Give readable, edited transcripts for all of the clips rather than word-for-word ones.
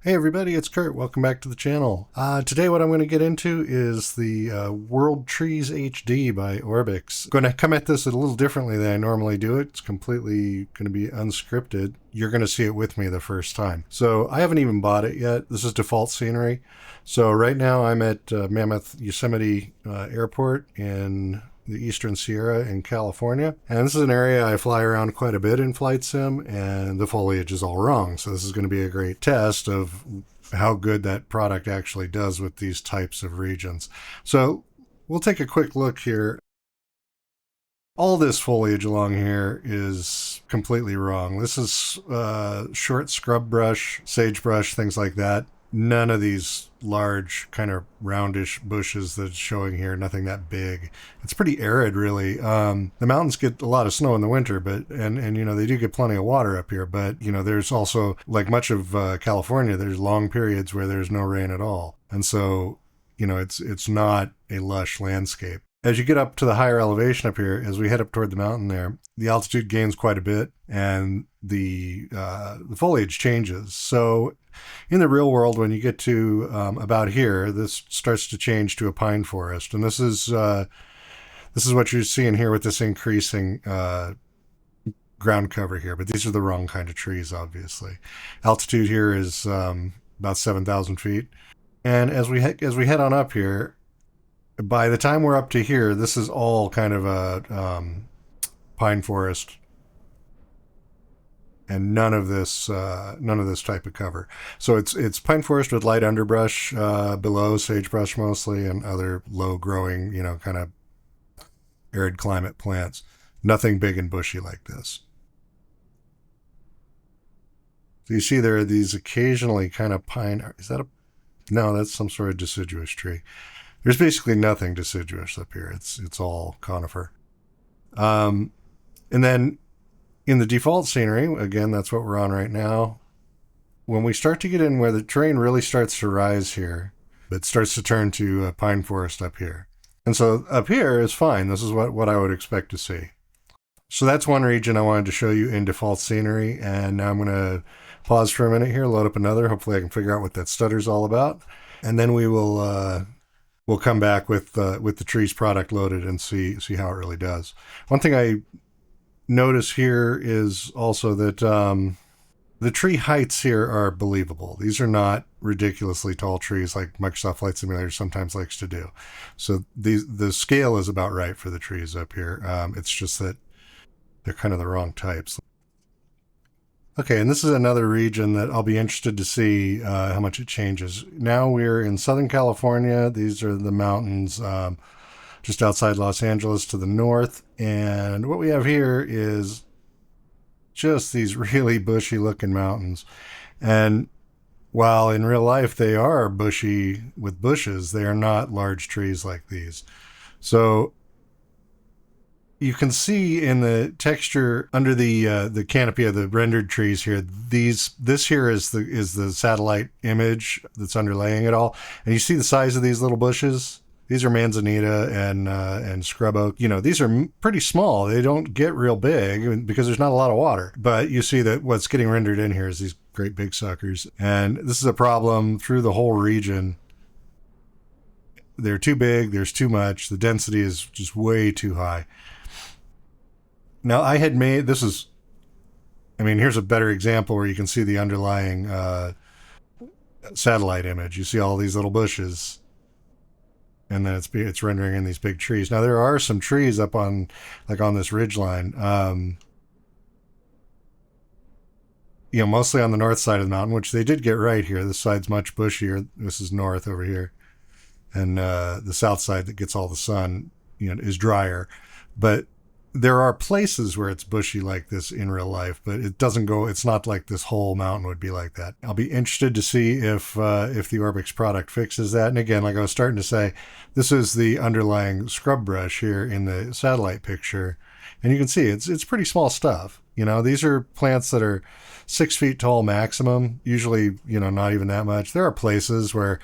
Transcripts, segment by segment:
Hey everybody, it's Kurt. Welcome back to the channel. Today what I'm going to get into is the World Trees HD by ORBX. Going to come at this a little differently than I normally do it. It's completely going to be unscripted. You're going to see it with me the first time. So I haven't even bought it yet. This is default scenery. So right now I'm at Mammoth Yosemite Airport in the Eastern Sierra in California. And this is an area I fly around quite a bit in Flight Sim, and the foliage is all wrong. So this is going to be a great test of how good that product actually does with these types of regions. So we'll take a quick look here. All this foliage along here is completely wrong. This is short scrub brush, sagebrush, things like that. None of these large kind of roundish bushes that's showing here, nothing that big. It's pretty arid, really. The mountains get a lot of snow in the winter, but and you know, they do get plenty of water up here, but you know, there's also, like much of California, there's long periods where there's no rain at all. And so, you know, it's not a lush landscape. As you get up to the higher elevation up here, as we head up toward the mountain there, the altitude gains quite a bit and the foliage changes. So in the real world, when you get to about here, this starts to change to a pine forest. And this is what you're seeing here with this increasing ground cover here. But these are the wrong kind of trees, obviously. Altitude here is about 7,000 feet. And as we head on up here, by the time we're up to here, this is all kind of a pine forest, and none of this type of cover. So it's pine forest with light underbrush below, sagebrush mostly, and other low growing, you know, kind of arid climate plants. Nothing big and bushy like this. So you see there are these occasionally kind of pine. Is that a? No, that's some sort of deciduous tree. There's basically nothing deciduous up here. It's all conifer. And then in the default scenery, again, that's what we're on right now. When we start to get in where the terrain really starts to rise here, it starts to turn to a pine forest up here. And so up here is fine. This is what I would expect to see. So that's one region I wanted to show you in default scenery. And now I'm going to pause for a minute here, load up another. Hopefully I can figure out what that stutter's all about. And then we'll come back with the trees product loaded and see how it really does. One thing I notice here is also that the tree heights here are believable. These are not ridiculously tall trees like Microsoft Flight Simulator sometimes likes to do. So the scale is about right for the trees up here. It's just that they're kind of the wrong types. Okay, and this is another region that I'll be interested to see how much it changes. Now we're in Southern California. These are the mountains just outside Los Angeles to the north. And what we have here is just these really bushy looking mountains. And while in real life they are bushy with bushes, they are not large trees like these. So you can see in the texture under the canopy of the rendered trees here, this here is the satellite image that's underlaying it all, and you see the size of these little bushes. These are manzanita and scrub oak. You know, these are pretty small. They don't get real big because there's not a lot of water. But you see that what's getting rendered in here is these great big suckers, and this is a problem through the whole region. They're too big. There's too much. The density is just way too high. Now I had made, here's a better example where you can see the underlying satellite image. You see all these little bushes, and then it's rendering in these big trees. Now there are some trees up on this ridgeline, you know, mostly on the north side of the mountain, which they did get right here. This side's much bushier. This is north over here, and the south side that gets all the sun, you know, is drier, but there are places where it's bushy like this in real life, but it's not like this whole mountain would be like that. I'll be interested to see if the ORBX product fixes that. And again, like I was starting to say, this is the underlying scrub brush here in the satellite picture. And you can see it's pretty small stuff. You know, these are plants that are 6 feet tall maximum, usually, you know, not even that much. There are places where,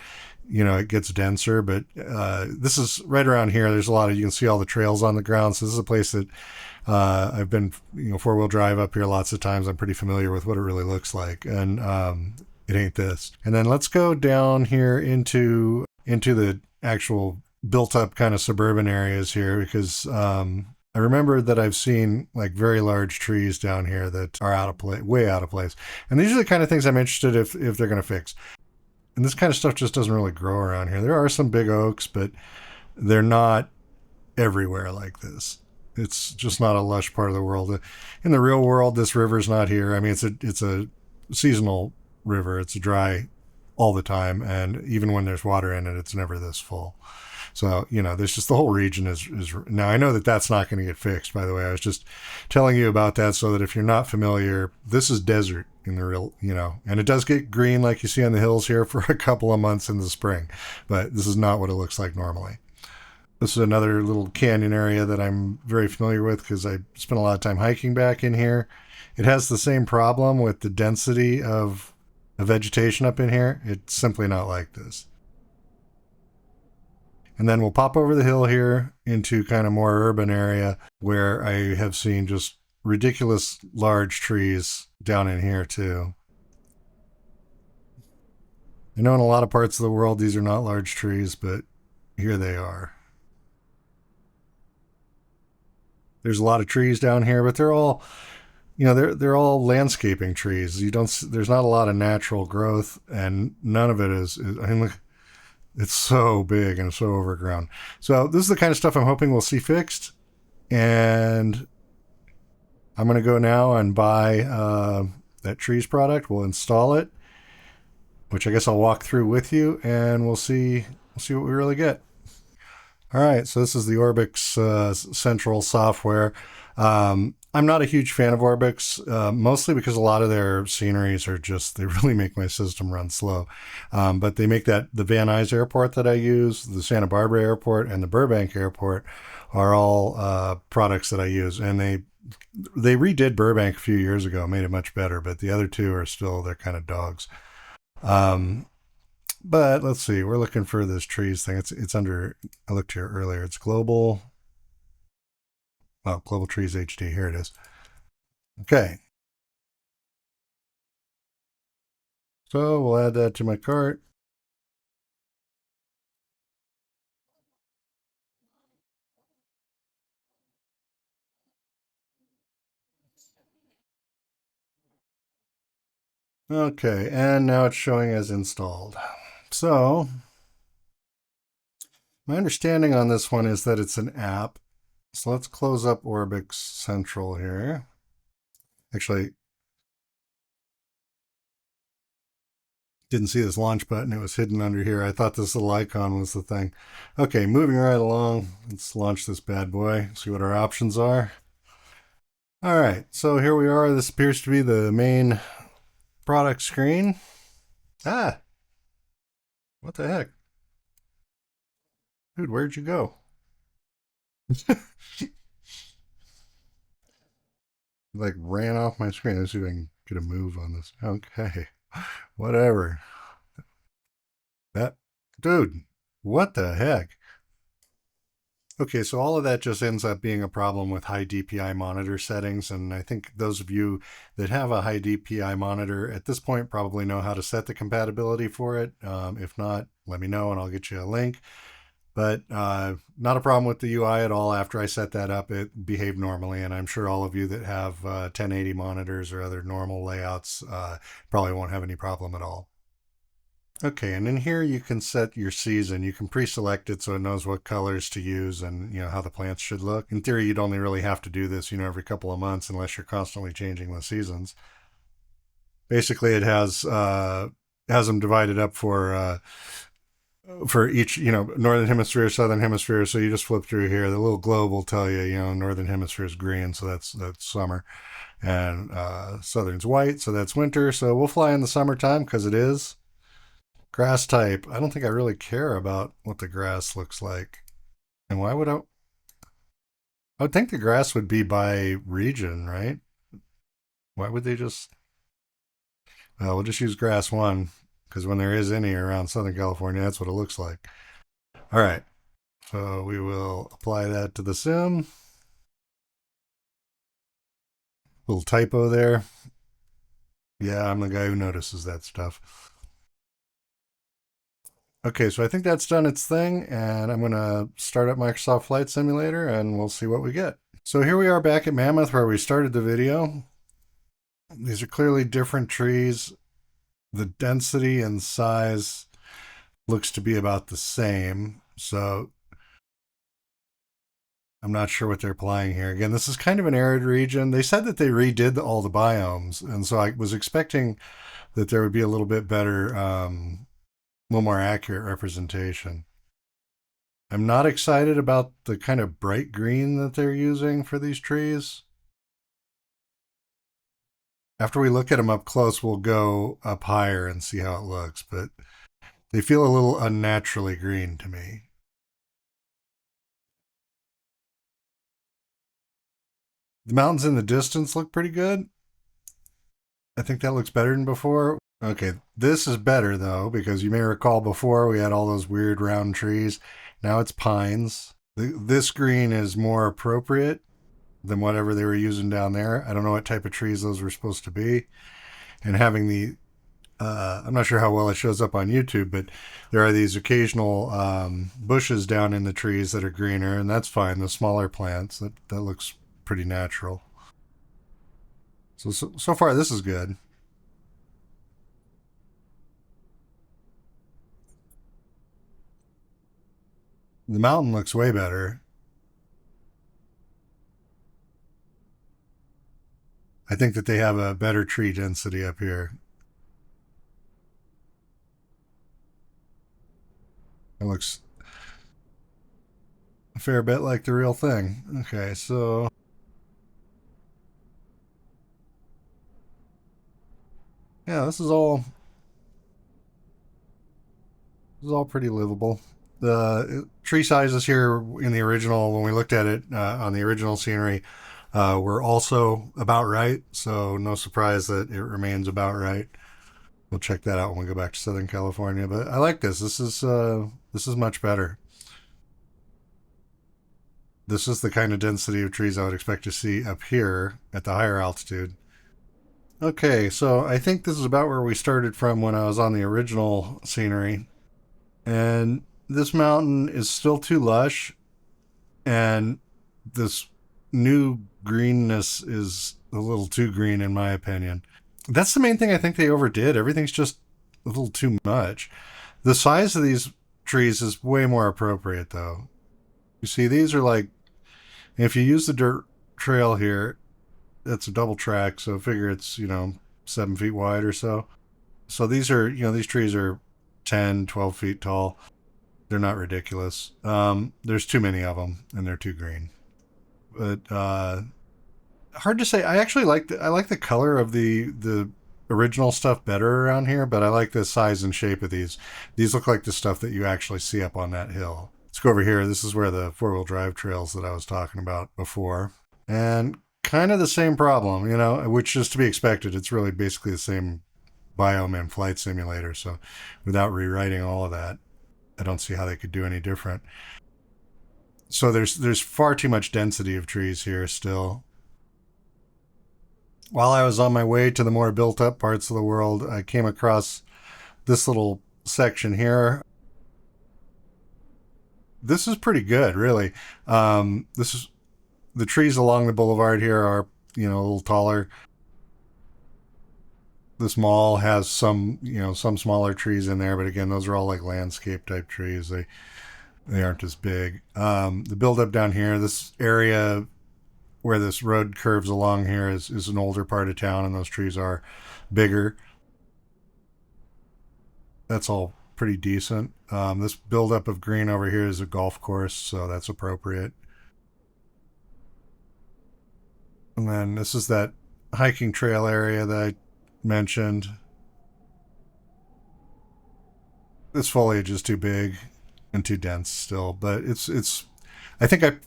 you know, it gets denser, but this is right around here. There's a lot of, you can see all the trails on the ground. So this is a place that I've been, you know, 4-wheel drive up here lots of times. I'm pretty familiar with what it really looks like. And It ain't this. And then let's go down here into the actual built up kind of suburban areas here because I remember that I've seen like very large trees down here that are out of place, way out of place. And these are the kind of things I'm interested if they're going to fix. And this kind of stuff just doesn't really grow around here. There are some big oaks, but they're not everywhere like this. It's just not a lush part of the world. In the real world, this river's not here. I mean, it's a seasonal river. It's dry all the time, and even when there's water in it, it's never this full. So there's just the whole region is now. I know that that's not going to get fixed. By the way, I was just telling you about that so that if you're not familiar, this is desert in the real, and it does get green like you see on the hills here for a couple of months in the spring, but this is not what it looks like normally. This is another little canyon area that I'm very familiar with because I spent a lot of time hiking back in here. It has the same problem with the density of vegetation up in here. It's simply not like this. And then we'll pop over the hill here into kind of more urban area where I have seen just ridiculous large trees down in here too. I know in a lot of parts of the world these are not large trees, but here they are. There's a lot of trees down here, but they're all, they're all landscaping trees. There's not a lot of natural growth, and none of it is I mean, look, it's so big and so overgrown. So this is the kind of stuff I'm hoping we'll see fixed. And I'm going to go now and buy that trees product. We'll install it, which I guess I'll walk through with you, and we'll see what we really get. All right, so this is the ORBX central software. I'm not a huge fan of ORBX, mostly because a lot of their sceneries they really make my system run slow. But they make the Van Nuys Airport that I use, the Santa Barbara Airport, and the Burbank Airport are all products that I use. And they redid Burbank a few years ago, made it much better, but the other two they're kind of dogs. But let's see, we're looking for this trees thing. It's under, I looked here earlier, it's global. Oh, Global Trees HD. Here it is. Okay. So we'll add that to my cart. Okay, and now it's showing as installed. So my understanding on this one is that it's an app. So let's close up ORBX Central here. Actually, didn't see this launch button. It was hidden under here. I thought this little icon was the thing. Okay, moving right along. Let's launch this bad boy, see what our options are. All right, so here we are. This appears to be the main product screen. Ah, what the heck? Dude, where'd you go? Like ran off my screen. Let's see if I can get a move on this. Okay, whatever. That, dude, what the heck? Okay, so all of that just ends up being a problem with high DPI monitor settings. And I think those of you that have a high DPI monitor at this point probably know how to set the compatibility for it. If not, let me know and I'll get you a link. But not a problem with the UI at all. After I set that up, it behaved normally. And I'm sure all of you that have 1080 monitors or other normal layouts probably won't have any problem at all. Okay, and in here you can set your season. You can pre-select it so it knows what colors to use and how the plants should look. In theory, you'd only really have to do this, every couple of months unless you're constantly changing the seasons. Basically, it has them divided up for each, northern hemisphere, southern hemisphere. So you just flip through here. The little globe will tell you, northern hemisphere is green, so that's summer, and southern's white, so that's winter. So we'll fly in the summertime because it is. Grass type. I don't think I really care about what the grass looks like. And why would I would think the grass would be by region, right? Why would they just. Well, we'll just use grass one because when there is any around Southern California, that's what it looks like. All right. So we will apply that to the sim. Little typo there. Yeah, I'm the guy who notices that stuff. Okay, so I think that's done its thing, and I'm going to start up Microsoft Flight Simulator, and we'll see what we get. So here we are back at Mammoth where we started the video. These are clearly different trees. The density and size looks to be about the same. So I'm not sure what they're applying here. Again, this is kind of an arid region. They said that they redid all the biomes, and so I was expecting that there would be a little bit better, a little more accurate representation. I'm not excited about the kind of bright green that they're using for these trees. After we look at them up close, we'll go up higher and see how it looks, but they feel a little unnaturally green to me. The mountains in the distance look pretty good. I think that looks better than before. Okay, this is better though, because you may recall before we had all those weird round trees. Now it's pines. This green is more appropriate than whatever they were using down there. I don't know what type of trees those were supposed to be. And having I'm not sure how well it shows up on YouTube, but there are these occasional bushes down in the trees that are greener, and that's fine. The smaller plants, that looks pretty natural. So far, this is good. The mountain looks way better. I think that they have a better tree density up here. It looks a fair bit like the real thing. Okay, so yeah, this is all pretty livable. The tree sizes here in the original, when we looked at it on the original scenery, were also about right. So no surprise that it remains about right. We'll check that out when we go back to Southern California. But I like this. This is much better. This is the kind of density of trees I would expect to see up here at the higher altitude. Okay, so I think this is about where we started from when I was on the original scenery. And this mountain is still too lush, and this new greenness is a little too green, in my opinion. That's the main thing I think they overdid. Everything's just a little too much. The size of these trees is way more appropriate, though. You see, these are like, if you use the dirt trail here, it's a double track, so figure it's, 7 feet wide or so. So these trees are 10, 12 feet tall. They're not ridiculous. There's too many of them, and they're too green. But hard to say. I actually I like the color of the original stuff better around here, but I like the size and shape of these. These look like the stuff that you actually see up on that hill. Let's go over here. This is where the four-wheel drive trails that I was talking about before, and kind of the same problem, which is to be expected. It's really basically the same biome and flight simulator. So, without rewriting all of that, I don't see how they could do any different. So there's far too much density of trees here still. While I was on my way to the more built up parts of the world, I came across this little section here. This is pretty good, really. This is the trees along the boulevard here are a little taller. This mall has some smaller trees in there, but again, those are all like landscape type trees. They aren't as big. The build up down here, this area where this road curves along here is an older part of town, and those trees are bigger. That's all pretty decent. This buildup of green over here is a golf course, so that's appropriate. And then this is that hiking trail area that I mentioned. This foliage is too big and too dense still, but it's. I think I.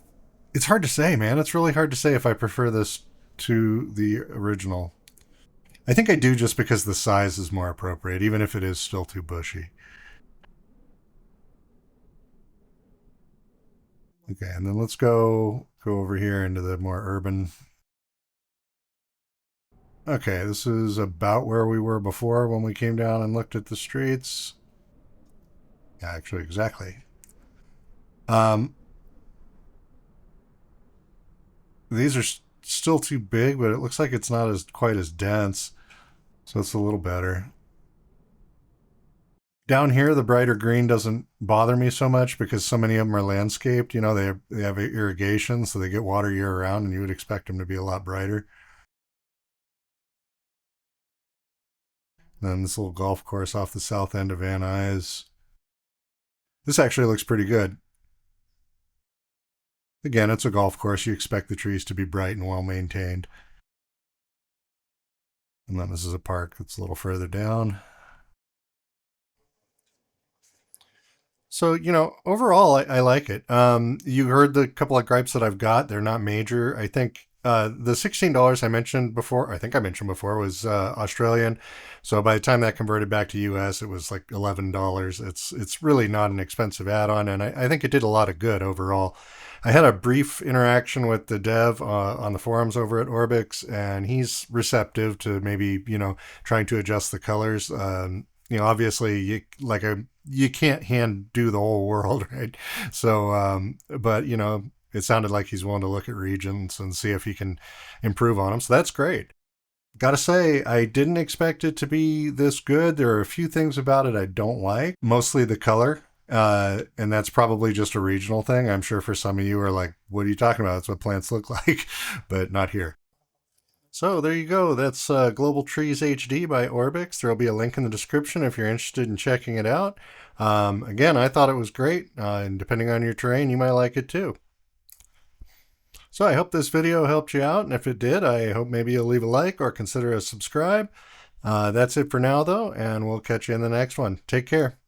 It's hard to say, man. It's really hard to say if I prefer this to the original. I think I do just because the size is more appropriate, even if it is still too bushy. Okay, and then let's go over here into the more urban. Okay, this is about where we were before when we came down and looked at the streets. Yeah, actually, exactly. Um, these are still too big, but it looks like it's not as quite as dense, so it's a little better. Down here, the brighter green doesn't bother me so much because so many of them are landscaped. You know, they have irrigation, so they get water year round, and you would expect them to be a lot brighter. And then this little golf course off the south end of Van Nuys. This actually looks pretty good. Again, it's a golf course. You expect the trees to be bright and well maintained. And then this is a park that's a little further down. So, overall, I like it. You heard the couple of gripes that I've got. They're not major. I think the $16 I mentioned before, I think I mentioned before, was Australian. So by the time that converted back to US, it was like $11. It's really not an expensive add-on, and I think it did a lot of good overall. I had a brief interaction with the dev on the forums over at ORBX, and he's receptive to maybe trying to adjust the colors. Obviously, you can't hand do the whole world, right? So, but it sounded like he's willing to look at regions and see if he can improve on them. So that's great. Gotta say, I didn't expect it to be this good. There are a few things about it I don't like, mostly the color. And that's probably just a regional thing. I'm sure for some of you are like, what are you talking about? That's what plants look like, but not here. So there you go. That's Global Trees HD by Orbix. There'll be a link in the description if you're interested in checking it out. Again, I thought it was great, and depending on your terrain, you might like it too. So I hope this video helped you out, and if it did, I hope maybe you'll leave a like or consider a subscribe. That's it for now, though, and we'll catch you in the next one. Take care.